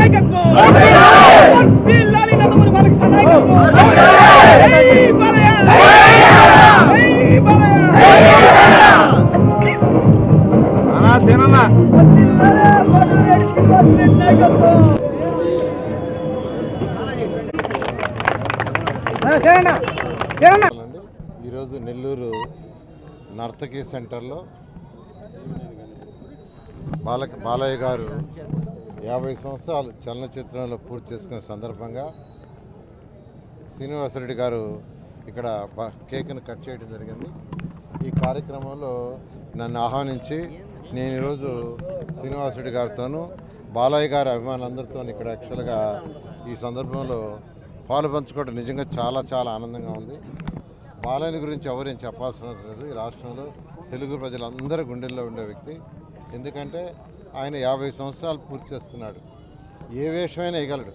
నాయకత్వం వర్ధిల్లాలి నందమూరి బాలకృష్ణ నాయకత్వం జై బాలయ్య జై బాలయ్య అనా సేనన్న వర్ధిల్లాలి మధురెడ్డి శ్రీనివాసరెడ్డి నాయకత్వం ఈరోజు నెల్లూరు నర్తకి సెంటర్లో బాలయ్య గారు 50 సంవత్సరాలు చలనచిత్రంలో పూర్తి చేసుకునే సందర్భంగా శ్రీనివాసరెడ్డి గారు ఇక్కడ కేక్ను కట్ చేయడం జరిగింది. ఈ కార్యక్రమంలో నన్ను ఆహ్వానించి నేను ఈరోజు శ్రీనివాసరెడ్డి గారితోనూ బాలయ్య గారి అభిమానులందరితో ఇక్కడ యాక్చువల్గా ఈ సందర్భంలో పాలు పంచుకోవడం నిజంగా చాలా చాలా ఆనందంగా ఉంది. బాలయ్య గురించి ఎవరేం చెప్పాల్సిన లేదు. ఈ రాష్ట్రంలో తెలుగు ప్రజలందరి గుండెల్లో ఉండే వ్యక్తి. ఎందుకంటే ఆయన 50 సంవత్సరాలు పూర్తి చేసుకున్నాడు. ఏ వేషమైనా వేయగలడు.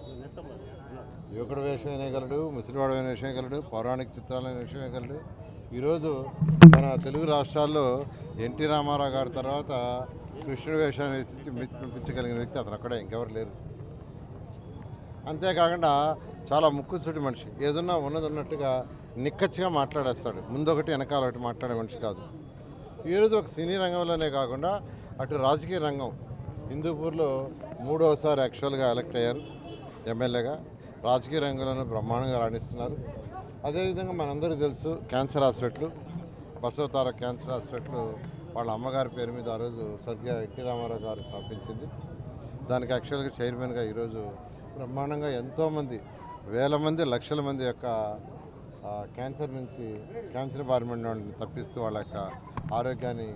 యువకుడు వేషమైనా వేయగలడు, ముసలివాడమైన వేషం వేయగలడు, పౌరాణిక చిత్రాలైన వేషం వేయగలడు. ఈరోజు మన తెలుగు రాష్ట్రాల్లో ఎన్టీ రామారావు గారి తర్వాత కృష్ణుడి వేషాన్ని వేసి మెప్పించగలిగిన వ్యక్తి అతను అక్కడే, ఇంకెవరు లేరు. అంతేకాకుండా చాలా ముక్కుసూటి మనిషి. ఏదన్నా ఉన్నది ఉన్నట్టుగా నిక్కచ్చిగా మాట్లాడేస్తాడు. ముందొకటి వెనకాల ఒకటి మాట్లాడే మనిషి కాదు. ఈరోజు ఒక సినీ రంగంలోనే కాకుండా అటు రాజకీయ రంగం హిందూపూర్లో 3వసారి యాక్చువల్గా ఎలక్ట్ అయ్యారు ఎమ్మెల్యేగా. రాజకీయ రంగంలోనూ బ్రహ్మాండంగా రాణిస్తున్నారు. అదేవిధంగా మనందరికీ తెలుసు క్యాన్సర్ హాస్పిటల్, బసవతార క్యాన్సర్ హాస్పిటల్ వాళ్ళ అమ్మగారి పేరు మీద ఆ రోజు స్వర్గీయ ఎన్టీ రామారావు గారు స్థాపించింది. దానికి యాక్చువల్గా చైర్మన్గా ఈరోజు బ్రహ్మాండంగా ఎంతోమంది, వేల మంది, లక్షల మంది యొక్క క్యాన్సర్ నుంచి, క్యాన్సర్ బారిన తప్పిస్తూ వాళ్ళ యొక్క ఆరోగ్యాన్ని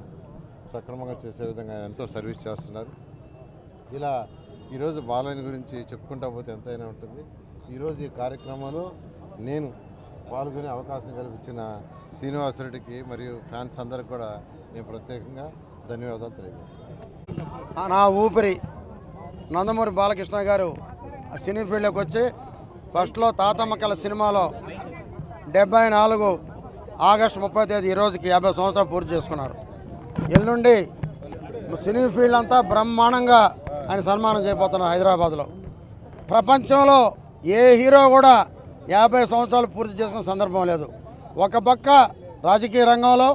సక్రమంగా చేసే విధంగా ఎంతో సర్వీస్ చేస్తున్నారు. ఇలా ఈరోజు బాలయ్య గురించి చెప్పుకుంటా పోతే ఎంతైనా ఉంటుంది. ఈరోజు ఈ కార్యక్రమంలో నేను పాల్గొనే అవకాశం కల్పించిన శ్రీనివాసరెడ్డికి మరియు ఫ్యాన్స్ అందరికి కూడా నేను ప్రత్యేకంగా ధన్యవాదాలు తెలియజేస్తున్నాను. నా ఊపిరి నందమూరి బాలకృష్ణ గారు సినీ ఫీల్డ్లోకి వచ్చి ఫస్ట్లో తాతమ్మకల సినిమాలో 74 ఆగస్టు 30వ తేదీ ఈరోజుకి 50 సంవత్సరాలు పూర్తి చేసుకున్నారు. ఎల్లుండి సినీ ఫీల్డ్ అంతా బ్రహ్మాండంగా ఆయన సన్మానం చేయబోతున్నారు హైదరాబాద్లో. ప్రపంచంలో ఏ హీరో కూడా 50 సంవత్సరాలు పూర్తి చేసుకున్న సందర్భం లేదు. ఒక పక్క రాజకీయ రంగంలో,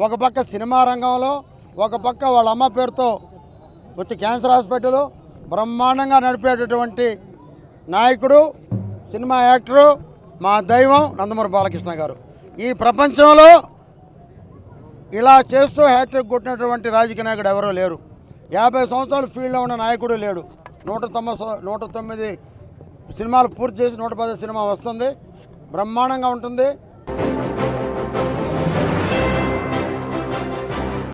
ఒక పక్క సినిమా రంగంలో, ఒక పక్క వాళ్ళ అమ్మ పేరుతో వచ్చి క్యాన్సర్ హాస్పిటల్ బ్రహ్మాండంగా నడిపేటటువంటి నాయకుడు, సినిమా యాక్టరు, మా దైవం నందమూరి బాలకృష్ణ గారు. ఈ ప్రపంచంలో ఇలా చేస్తూ హ్యాట్రిక్ కొట్టినటువంటి రాజకీయ నాయకుడు ఎవరూ లేరు. 50 సంవత్సరాలు ఫీల్డ్లో ఉన్న నాయకుడు లేడు. 109 సినిమాలు పూర్తి చేసి 110 సినిమా వస్తుంది. బ్రహ్మాండంగా ఉంటుంది.